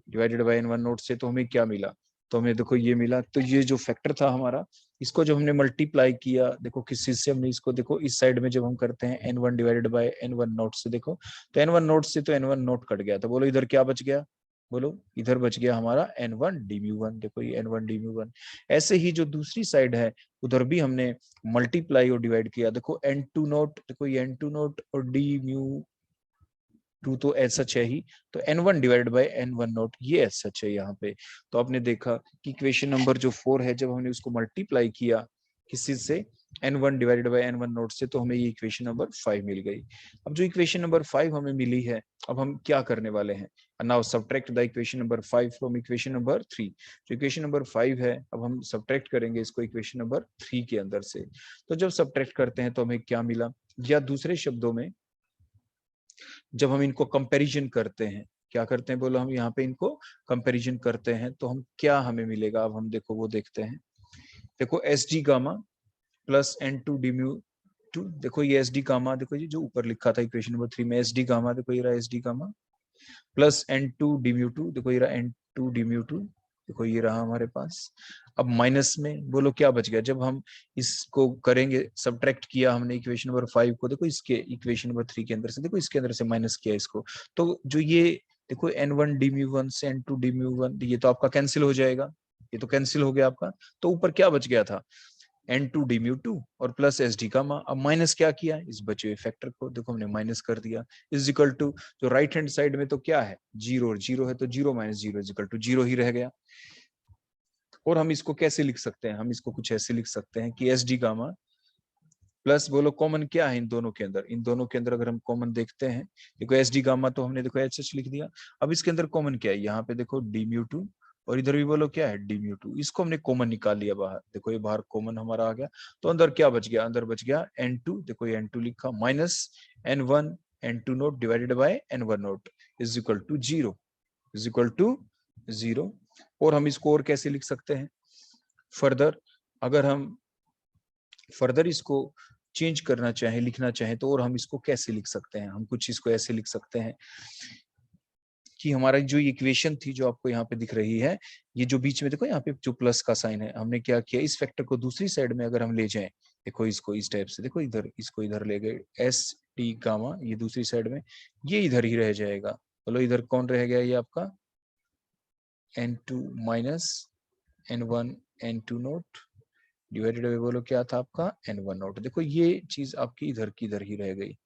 divided by n1 note से, तो हमें क्या मिला, तो हमें देखो ये मिला। तो ये जो फैक्टर था हमारा, इसको जब हमने मल्टीप्लाई किया, देखो किस चीज से हमने इसको, देखो इस साइड में जब हम करते हैं n1 divided by n1 note से, देखो तो n1 नोट से तो n1 नोट कट गया, तो बोलो इधर क्या बच गया, बोलो इधर बच गया हमारा n1 dμ1। देखो ये n1 dμ1। ऐसे ही जो दूसरी साइड है उधर भी हमने मल्टीप्लाई और डिवाइड किया, देखो n2 नोट, देखो ये n2 नोट और dμ2 तो एज सच है ही, तो n1 divided by n1 note ये एज सच है यहाँ पे। तो आपने देखा कि इक्वेशन नंबर जो 4 है, जब हमने उसको मल्टीप्लाई किया किसी से, n1 divided by n1 note से, तो हमें ये इक्वेशन नंबर 5 मिल गई। अब जो इक्वेशन नंबर 5 हमें मिली है, अब हम क्या करने वाले हैं, now subtract the equation number 5 from equation number 3। जो इक्वेशन नंबर 5 है, अब हम सब्ट्रैक्ट करेंगे इसको इक्वेशन नंबर 3 के अंदर से। तो जब सब्ट्रैक्ट करते हैं तो हमें क्या मिला, या दूसरे शब्दों में जब हम इनको कंपैरिजन करते हैं, क्या करते हैं बोलो, हम यहाँ पे इनको कंपैरिजन करते हैं, तो हम क्या हमें मिलेगा, अब हम देखो वो देखते हैं। देखो S D gamma plus n2 dμ2, देखो ये एस डी गामा, देखो ये जो ऊपर लिखा था इक्वेशन नंबर 3 में एस डी गामा, देखो ये रहा S D gamma plus n2 dμ2, देखो ये रहा n2 dμ2, देखो ये रहा हमारे पास। अब माइनस में बोलो क्या बच गया, जब हम इसको करेंगे, सब्ट्रैक्ट किया हमने इक्वेशन नंबर 5 को, देखो इसके इक्वेशन नंबर 3 के अंदर से, देखो इसके अंदर से माइनस किया इसको, तो जो ये देखो n1 dμ1 से n2 dμ1, ये तो आपका कैंसिल हो जाएगा, ये तो कैंसिल हो गया आपका। तो ऊपर क्या बच गया था, n2 dμ2 और प्लस एस डी गामा। अब माइनस क्या किया, इस बचे हुए फैक्टर को देखो हमने माइनस कर दिया, इज इक्वल टू, जो राइट हैंड साइड में तो क्या है 0 और 0 है, तो 0 माइनस 0 इज इक्वल टू 0 ही रह गया। और हम इसको कैसे लिख सकते हैं, हम इसको कुछ ऐसे लिख सकते हैं कि एस डी गामा प्लस, बोलो कॉमन क्या है इन दोनों के अंदर, इन दोनों के अंदर अगर हम कॉमन देखते हैं, देखो एस डी गामा तो हमने देखो एच एच लिख दिया। अब इसके अंदर कॉमन क्या है, यहाँ पे देखो dμ2 और इधर भी बोलो क्या है डी म्यू टू। इसको हमने कॉमन निकाल लिया बाहर, देखो ये बाहर कॉमन हमारा आ गया, तो अंदर क्या बच गया, अंदर बच गया n2, देखो ये n2 लिखा, minus n1 n2 naught divided by n1 naught is equal to 0, is equal to 0। और हम इसको और कैसे लिख सकते हैं फर्दर, अगर हम फर्दर इसको चेंज करना चाहें, लिखना चाहें, तो और हम इसको कैसे लिख सकते हैं, हम कुछ इसको ऐसे लिख सकते हैं कि हमारा जो इक्वेशन थी जो आपको यहाँ पे दिख रही है, ये जो बीच में देखो यहाँ पे जो प्लस का साइन है, हमने क्या किया, इस फैक्टर को दूसरी साइड में अगर हम ले जाएं, देखो इसको इस टाइप से, देखो इधर इसको इधर ले गए, एस टी गामा, ये दूसरी साइड में, ये इधर ही रह जाएगा। बोलो इधर कौन रह गया, ये आपका n2 minus n1 n2 naught divided bye, बोलो क्या था आपका n1 नोट। देखो ये चीज आपकी इधर की इधर ही रह गई,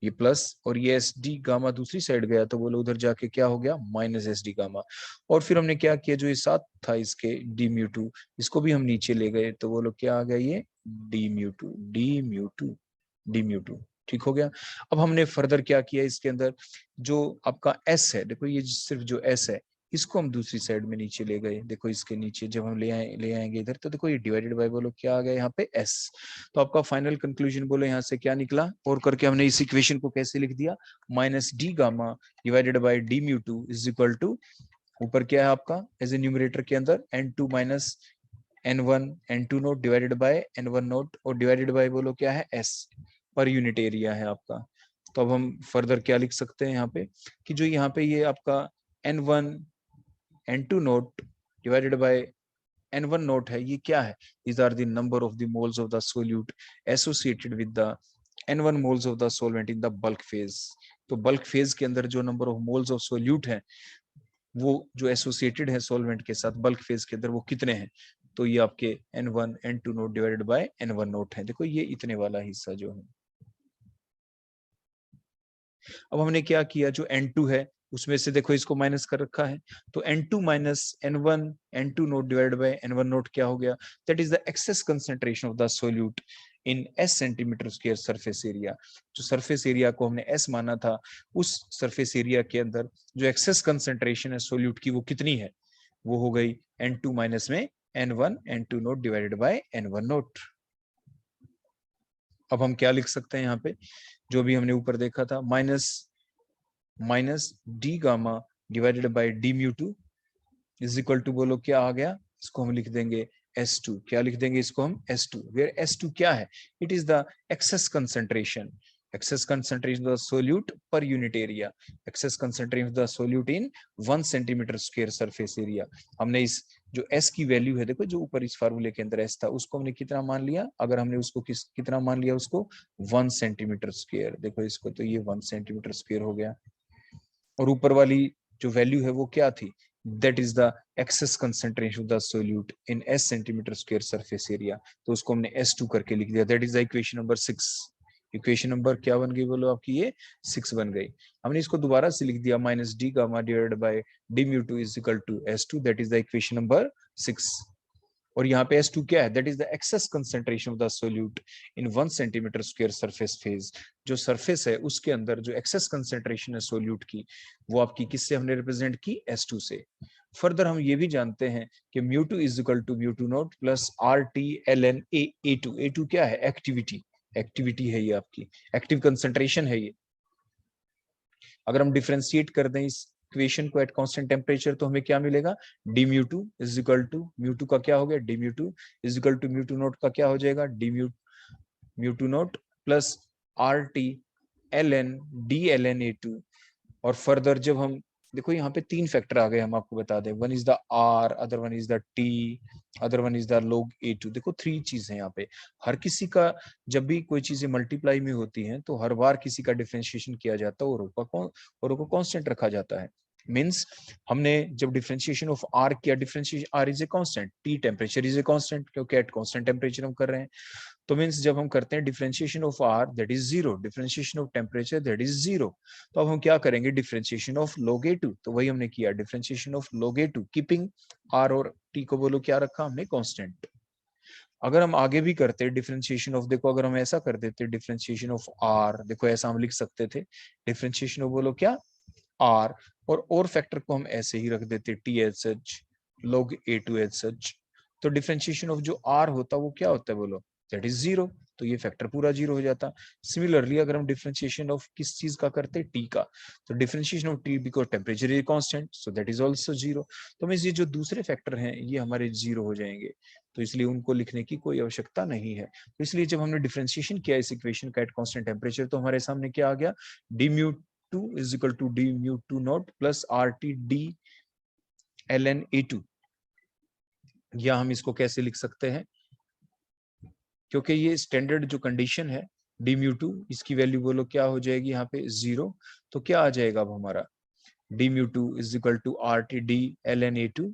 ये प्लस, और ये एस डी गामा दूसरी साइड गया, तो बोलो उधर जाके क्या हो गया, माइनस एस डी गामा। और फिर हमने क्या किया, जो ये साथ था इसके डी म्यू टू, इसको भी हम नीचे ले गए, तो बोलो क्या आ गया, ये D mu to, d mu to, d mu to, ठीक हो गया। अब हमने फर्दर क्या किया, इसके अंदर जो आपका एस है, देखो ये सिर्फ जो एस है, इसको हम दूसरी साइड में नीचे ले गए, देखो इसके नीचे जब हम ले आएंगे इधर, तो देखो ये डिवाइडेड बाय, बोलो क्या आ गया यहाँ पे एस। तो आपका फाइनल कंक्लूजन बोलो यहाँ से क्या निकला, और करके हमने इस इक्वेशन को कैसे लिख दिया, minus D gamma divided by D mu two is equal to, ऊपर क्या है आपका एज ए न्यूमरेटर के अंदर n2 minus n1 n2 naught divided by n1 note, और डिवाइडेड बाय बोलो क्या है s, पर यूनिट एरिया है आपका। तो अब हम फर्दर क्या लिख सकते हैं यहाँ पे, कि जो यहाँ पे ये आपका n1 n2 naught divided by n1 note है, ये क्या है, these are the number of the moles of the solute associated with the n1 moles of the solvent in the bulk phase। तो बल्क फेज के अंदर जो number of moles of solute है, वो जो एसोसिएटेड है सॉल्वेंट के साथ बल्क फेज के अंदर, वो कितने हैं, तो ये आपके n1 n2 naught divided by n1 note है, देखो ये इतने वाला हिस्सा जो है। अब हमने क्या किया, जो n2 है उसमें से देखो इसको माइनस कर रखा है, तो n2 minus n1 n2 naught divided by n1 naught क्या हो गया, that is the excess concentration of the solute in s centimetre square surface area. जो सरफेस एरिया को हमने s माना था, उस सरफेस एरिया के अंदर जो एक्सेस कंसंट्रेशन है सोल्यूट की, वो कितनी है, वो हो गई n2 माइनस में n1 n2 naught divided by n1 note. अब हम क्या लिख सकते हैं यहाँ पे, जो भी हमने ऊपर देखा था, minus D gamma divided by D mu two is equal to, बोलो क्या आ गया, इसको हम लिख देंगे S2, क्या लिख देंगे इसको हम S2, वेयर S2 क्या है, it is the excess concentration, excess concentration of the solute per unit area, excess concentration of the solute in 1 centimetre square surface area. हमने इस जो S की वैल्यू है, देखो जो ऊपर इस फार्मूले के अंदर S था, उसको हमने कितना मान लिया, अगर हमने उसको कितना मान लिया उसको 1 सेंटीमीटर स्क्वायर, देखो इसको, तो ये 1 सेंटीमीटर स्क्वायर हो गया। और ऊपर वाली जो वैल्यू है वो क्या थी, that is the excess concentration of the solute in s centimetre square surface area, तो उसको हमने S2 करके लिख दिया, that is the equation number 6। Equation number क्या बन गई, बोलो आपकी ये 6 बन गई। हमने इसको दोबारा से लिख दिया, minus D gamma divided by D mu two is equal to S2, that is the equation number 6। और यहाँ पे S2 क्या है, that is the excess concentration of the solute in 1 centimetre square surface phase. जो surface है उसके अंदर जो एक्सेस कंसंट्रेशन है सोल्यूट की, वो आपकी किससे हमने रिप्रेजेंट की, S2 से। फर्दर हम ये भी जानते हैं कि mu two is equal to mu two naught plus RT ln A2 क्या है, एक्टिविटी, एक्टिविटी है ये आपकी, एक्टिव कंसंट्रेशन है ये। अगर हम डिफ्रेंशिएट कर दें इस इक्वेशन को एट कांस्टेंट टेम्परेचर, तो हमें क्या मिलेगा, d mu two is equal to, mu two का क्या हो गया, d mu two is equal to mu two naught का क्या हो जाएगा, d mu two naught plus RT ln D ln A2। और फर्दर जब हम देखो यहाँ पे 3 फैक्टर आ गए, हम आपको बता दें, one is the R, other one is the T, other one is the log A2। देखो 3 चीज है यहाँ पे। हर किसी का जब भी कोई चीजें मल्टीप्लाई में होती हैं, तो हर बार किसी का डिफरेंशिएशन किया जाता है और को कांस्टेंट रखा जाता है। मींस हमने जब डिफरेंशिएशन ऑफ R किया, differentiation R is a constant, T temperature is a constant, क्योंकि एट कांस्टेंट टेम्परेचर हम कर रहे हैं। तो मीन्स जब हम करते हैं differentiation of R that is 0, differentiation of temperature that is 0, तो अब हम क्या करेंगे, डिफरेंशिएशन ऑफ log A2, तो वही हमने किया, differentiation of log A2 keeping R और T को बोलो क्या रखा हमने, कांस्टेंट। अगर हम आगे भी करते हैं डिफरेंशिएशन ऑफ, देखो अगर हम ऐसा कर देते डिफरेंशिएशन ऑफ R, देखो ऐसा हम लिख सकते थे, डिफरेंशिएशन ऑफ बोलो क्या, आर, और फैक्टर को हम ऐसे ही रख देते TH log A2H। तो डिफरेंशिएशन ऑफ जो आर होता वो क्या होता है बोलो, दैट इज 0, तो ये फैक्टर पूरा 0 हो जाता। सिमिलरली अगर हम डिफरेंशिएशन ऑफ किस चीज का करते टी का, तो differentiation of T because temperature is constant, so that is also 0। तो मींस ये जो दूसरे फैक्टर हैं ये हमारे 0 हो जाएंगे, तो इसलिए उनको लिखने की कोई आवश्यकता नहीं है। तो इसलिए जब हमने डिफरेंशिएशन किया इस इक्वेशन का एट कांस्टेंट टेम्परेचर, तो हमारे सामने क्या आ गया, d mu 2 is equal to d mu 2 naught plus R T d ln A2। या हम इसको कैसे लिख सकते हैं, क्योंकि ये स्टैंडर्ड जो कंडीशन है डी म्यू 2, इसकी वैल्यू बोलो क्या हो जाएगी यहाँ पे 0, तो क्या आ जाएगा अब हमारा d mu 2 is equal to R T d ln A2,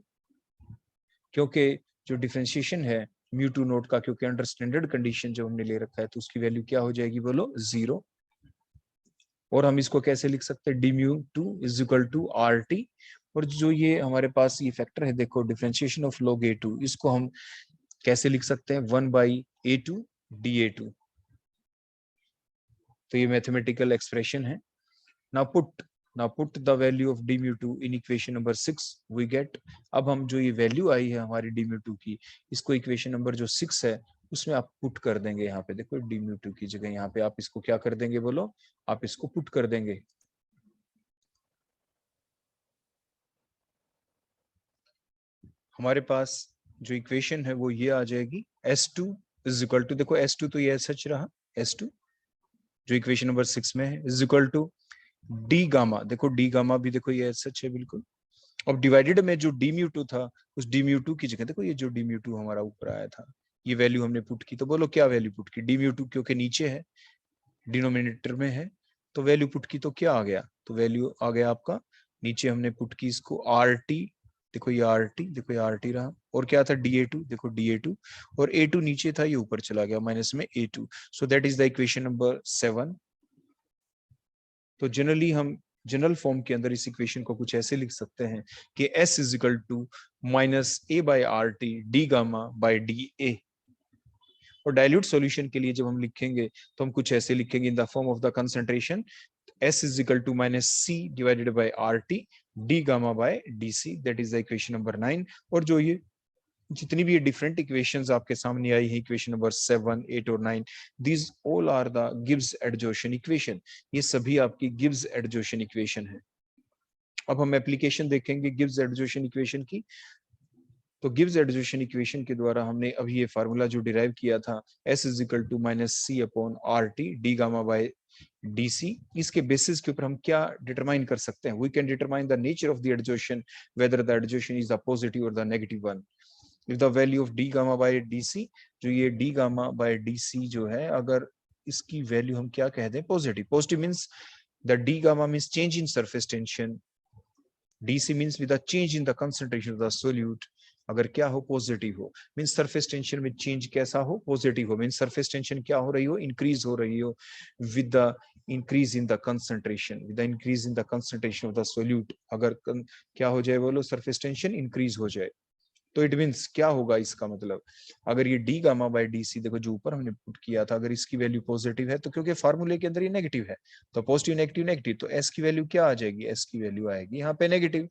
क्योंकि जो डिफरेंशिएशन है म्यू 2 नोट का, क्योंकि अंडर स्टैंडर्ड कंडीशन जो हमने ले रखा है, तो उसकी वैल्यू क्या हो जाएगी बोलो 0। और हम इसको कैसे लिख सकते हैं, d mu 2 is equal to R T, और जो ये हमारे पास ये फैक्टर है देखो डिफरेंशिएशन ऑफ log A2, इसको हम कैसे लिख सकते हैं 1/A2 dA2। तो ये मैथमेटिकल एक्सप्रेशन है। Now put the value of d mu 2 in equation number 6 we get. अब हम जो ये वैल्यू आई है हमारी डी म्यू 2 की, इसको इक्वेशन नंबर जो 6 है उसमें आप पुट कर देंगे। यहाँ पे देखो डी म्यू 2 की जगह यहाँ पे आप इसको क्या कर देंगे बोलो, आप इसको पुट कर देंगे। हमारे पास जो इक्वेशन है वो ये आ जाएगी S2 इज इक्वल टू, देखो S2 तो ये सच रहा, S2 जो इक्वेशन नंबर 6 में है is equal to d gamma, देखो डी गामा भी देखो ये सच है बिल्कुल। अब डिवाइडेड में जो डी म्यू 2 था, उस डी म्यू 2 की जगह देखो ये जो डी म्यू 2 हमारा ऊपर आया था, ये वैल्यू हमने पुट की, तो बोलो क्या वैल्यू पुट की, डी म्यू 2 क्योंकि नीचे है डिनोमिनेटर में है, तो वैल्यू पुट की तो क्या आ गया, तो वैल्यू आ गया आपका, नीचे हमने पुट की इसको आर टी, देखो ये आर टी, देखो ये आर टी रहा, और क्या था DA2, देखो DA2, और A2 नीचे था ये ऊपर चला गया माइनस में A2, so that is the equation number 7। तो जनरली हम जनरल फॉर्म के अंदर इस इक्वेशन को कुछ ऐसे लिख सकते हैं कि S is equal to minus A by R T d gamma by d A. और डाइल्यूट सॉल्यूशन के लिए जब हम लिखेंगे तो हम कुछ ऐसे लिखेंगे in the form of the concentration S is equal to minus C divided by RT d gamma by dc, that is the equation number 9। और जो ये जितनी भी ये डिफरेंट इक्वेशंस आपके सामने आई है, इक्वेशन नंबर 7, 8 और 9, these all are the Gibbs adsorption equation, ये सभी आपकी गिब्स एडजॉर्प्शन इक्वेशन है। अब हम एप्लीकेशन देखेंगे गिब्स एडजॉर्प्शन इक्वेशन की। तो गिब्स एडजॉर्प्शन इक्वेशन के द्वारा हमने अभी ये फार्मूला जो डिराइव किया था S is equal to minus C upon RT d gamma by DC, इसके बेसिस के ऊपर हम क्या डिटरमाइन कर सकते हैं, we can determine the nature of the adsorption, whether the adsorption is the positive और the negative one. If the value of d gamma by dc, जो ये d गामा बाय dc जो है, अगर इसकी वैल्यू हम क्या कह दें positive, positive means the d gamma means change in surface tension, dc means with the change in the concentration of the solute, अगर क्या हो पॉजिटिव हो, मींस सरफेस टेंशन में चेंज कैसा हो पॉजिटिव हो, मींस सरफेस टेंशन क्या हो रही हो इंक्रीज हो रही हो with the increase in the concentration, with the increase in the concentration of the solute, अगर क्या हो जाए बोलो सरफेस टेंशन इंक्रीज हो जाए, तो इट मींस क्या होगा, इसका मतलब अगर ये d gamma by d C, देखो जो ऊपर हमने पुट किया था, अगर इसकी वैल्यू पॉजिटिव है तो क्योंकि फार्मूले के अंदर ये नेगेटिव है, तो पॉजिटिव नेगेटिव नेगेटिव, तो एस की वैल्यू क्या आ जाएगी, एस की वैल्यू आएगी यहाँ पे नेगेटिव,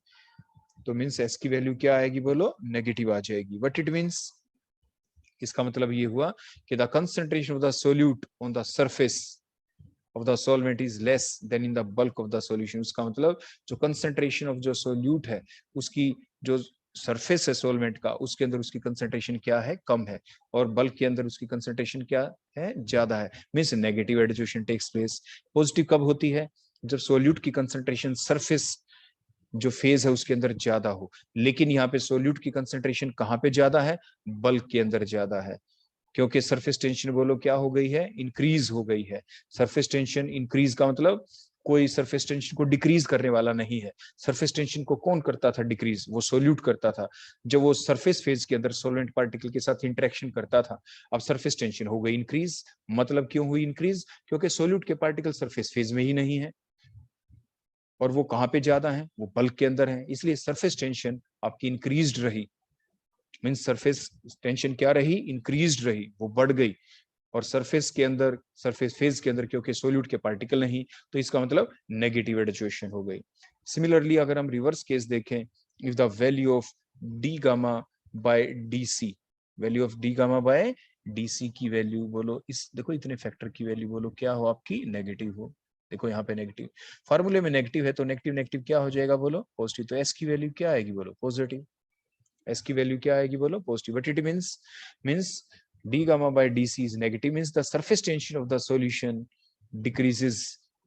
तो मींस एस की वैल्यू क्या आएगी बोलो नेगेटिव आ जाएगी। बट इट मींस इसका मतलब ये हुआ कि the concentration of the solute on the surface of the solvent is less than in the bulk of the solution, उसका मतलब जो कंसंट्रेशन ऑफ जो सोल्यूट है उसकी जो सरफेस है सोलवेंट का, उसके अंदर उसकी कंसंट्रेशन क्या है कम है, और बल्क के अंदर उसकी कंसंट्रेशन क्या है ज्यादा है, means negative adsorption takes place. Positive कब होती है, जब सोल्यूट की कंसंट्रेशन सरफेस जो फेज है उसके अंदर ज्यादा हो, लेकिन यहाँ पे सोल्यूट की कंसंट्रेशन कहाँ पे ज्यादा है, बल्क के अंदर ज्यादा है, क्योंकि सरफेस टेंशन बोलो क्या हो गई है इंक्रीज हो गई है। सरफेस टेंशन इंक्रीज का मतलब कोई सरफेस टेंशन को डिक्रीज करने वाला नहीं है, सरफेस टेंशन को कौन करता था डिक्रीज, वो सोल्यूट करता था, जब वो सरफेस फेज के अंदर सोलवेंट पार्टिकल के साथ इंटरेक्शन करता था। अब सरफेस टेंशन हो गई इंक्रीज, मतलब क्यों हुई इंक्रीज, क्योंकि सोल्यूट के पार्टिकल सरफेस फेज में ही नहीं है, और वो कहाँ पे ज्यादा है, वो बल्क के अंदर है, इसलिए सरफेस टेंशन आपकी इंक्रीज्ड रही, मींस सरफेस टेंशन क्या रही इंक्रीज्ड रही, वो बढ़ गई, और सरफेस के अंदर सरफेस फेज के अंदर क्योंकि सोल्यूट के पार्टिकल नहीं, तो इसका मतलब नेगेटिव एडजॉर्प्शन हो गई। सिमिलरली अगर हम रिवर्स केस देखें, if the value of D gamma by d C, value of D gamma by DC की वैल्यू बोलो, इस देखो इतने फैक्टर की वैल्यू बोलो क्या हो आपकी, नेगेटिव हो। देखो यहाँ पे नेगेटिव, फॉर्मूले में नेगेटिव है तो नेगेटिव नेगेटिव क्या हो जाएगा बोलो, पॉजिटिव। तो एस की वैल्यू क्या आएगी बोलो, पॉजिटिव। एस की वैल्यू क्या आएगी बोलो, positive. But it means d gamma by dc is negative, means the surface tension of the solution decreases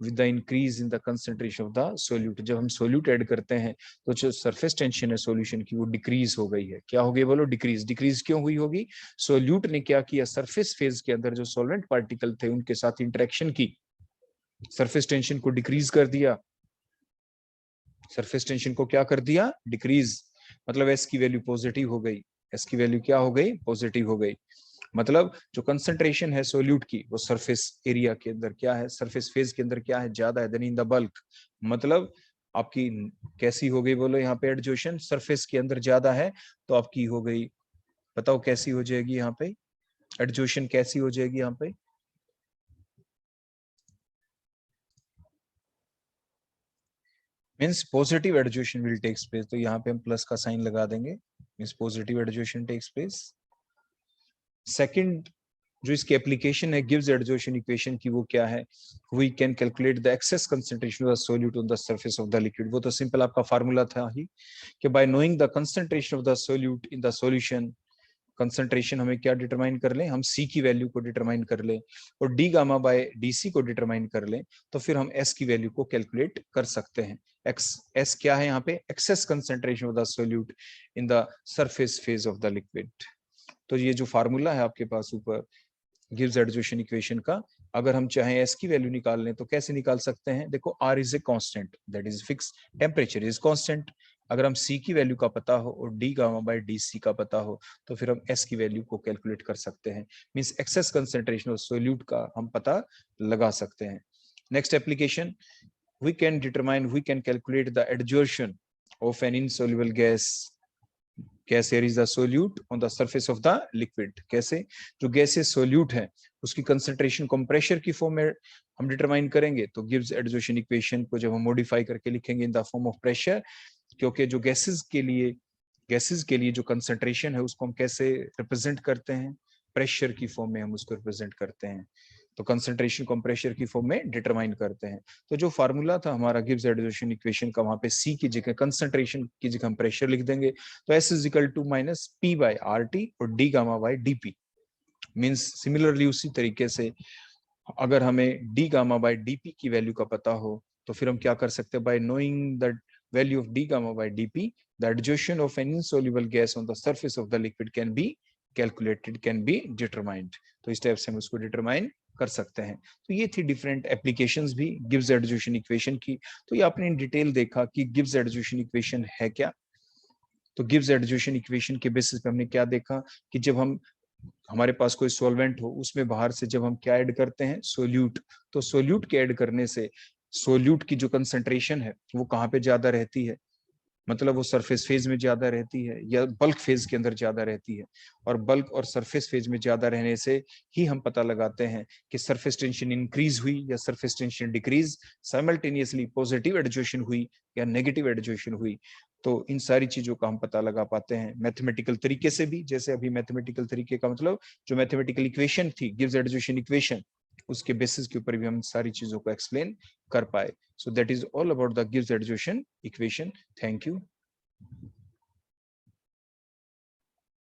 with the increase in the concentration of the solute। जब हम solute add करते हैं तो जो surface tension है solution की वो decrease हो गई है। क्या हो गई बोलो, डिक्रीज। डिक्रीज क्यों हुई होगी, solute ने क्या किया, surface phase के अंदर जो solvent particle थे उनके साथ इंटरेक्शन की, surface tension को डिक्रीज कर दिया। सरफेस टेंशन को क्या कर दिया, डिक्रीज। मतलब एस की वैल्यू पॉजिटिव हो गई, एस की वैल्यू क्या हो गई, पॉजिटिव हो गई। मतलब जो कंसंट्रेशन है सोल्यूट की वो सरफेस एरिया के अंदर क्या है, सरफेस फेज के अंदर क्या है, ज्यादा है देन इन द बल्क। मतलब आपकी कैसी हो गई बोलो यहाँ पे एडजोशन, सरफेस के अंदर ज्यादा है तो आपकी हो गई, बताओ कैसी हो जाएगी यहाँ पे एडजोशन, कैसी हो जाएगी यहाँ पे, means positive adsorption will takes place. तो यहाँ पे हम प्लस का साइन लगा देंगे, means positive adsorption takes place. Second जो इसकी एप्लीकेशन है गिब्स एडजोशन इक्वेशन की, वो क्या है, we can calculate the excess concentration of the solute on the surface of the liquid. वो तो सिंपल आपका फार्मूला था ही कि by knowing the concentration of the solute in the solution, concentration हमें क्या डिटरमाइन कर लें, हम सी की वैल्यू को डिटरमाइन कर लें और डी गामा बाय डीसी को डिटरमाइन कर लें, तो फिर हम एस की वैल्यू को कैलकुलेट कर सकते हैं। एक्स एस क्या है यहाँ पे, excess concentration of the solute in the surface phase of the liquid. तो ये जो फार्मूला है आपके पास ऊपर गिब्स एडजोशन इक्वेशन का, अगर हम चाहें एस की वैल्यू निकाल लें तो कैसे निकाल सकते हैं, देखो R is a constant that is fix, temperature is constant. अगर हम सी की वैल्यू का पता हो और D gamma by d C का पता हो तो फिर हम एस की वैल्यू को कैलकुलेट कर सकते हैं, means excess concentration of solute का हम पता लगा सकते हैं। Next application, we can calculate the adsorption of an insoluble gas air is the solute on the surface of the liquid। कैसे, जो गैसेस सोल्यूट है उसकी कंसंट्रेशन को प्रेशर की फॉर्म में हम डिटरमाइन करेंगे, तो गिब्स एडजोशन इक्वेशन को जब हम मॉडिफाई करके लिखेंगे in the form of pressure, क्योंकि जो गैसेस के लिए जो कंसंट्रेशन है उसको हम कैसे रिप्रेजेंट करते हैं, प्रेशर की फॉर्म में हम उसको रिप्रेजेंट करते हैं। तो कंसंट्रेशन को हम प्रेशर की फॉर्म में डिटरमाइन करते हैं। तो जो फार्मूला था हमारा गिब्स एडजोशन इक्वेशन का, वहां पे सी की जगह कंसंट्रेशन की जगह हम प्रेशर लिख देंगे, तो S is equal to minus P by R T और D gamma by D P. Means similarly उसी तरीके से अगर हमें D gamma by D P की वैल्यू का पता हो तो फिर हम क्या कर सकते हैं, by knowing the value of D gamma by D P the adsorption of an insoluble gas on the surface of the liquid can be calculated, can be determined. तो इस टाइप से हम उसको डिटरमाइन कर सकते हैं। तो ये थी डिफरेंट एप्लीकेशंस भी गिब्स एडजोशन इक्वेशन की। तो ये आपने इन डिटेल देखा कि गिब्स एडजोशन इक्वेशन है क्या। तो गिब्स एडजोशन इक्वेशन के बेसिस पे हमने क्या देखा कि जब हम हमारे पास कोई सॉल्वेंट हो उसमें बाहर से जब हम क्या ऐड करते हैं, सोल्यूट, तो सोल्यूट के ऐड करने से सोल्यूट की जो कंसंट्रेशन है वो कहाँ पे ज्यादा रहती है, मतलब वो सरफेस फेज में ज्यादा रहती है या बल्क फेज के अंदर ज्यादा रहती है। और बल्क और सरफेस फेज में ज्यादा रहने से ही हम पता लगाते हैं कि सरफेस टेंशन इंक्रीज हुई या surface tension decrease, simultaneously positive adsorption हुई या नेगेटिव एडजोशन हुई। तो इन सारी चीजों का हम पता लगा पाते हैं मैथमेटिकल तरीके से भी, जैसे अभी मैथमेटिकल तरीके का मतलब जो मैथमेटिकल इक्वेशन थी गिव्स एडजोशन इक्वेशन, उसके बेसिस के ऊपर भी हम सारी चीजों को एक्सप्लेन कर पाए। So that is all about the Gibbs adsorption equation. Thank you.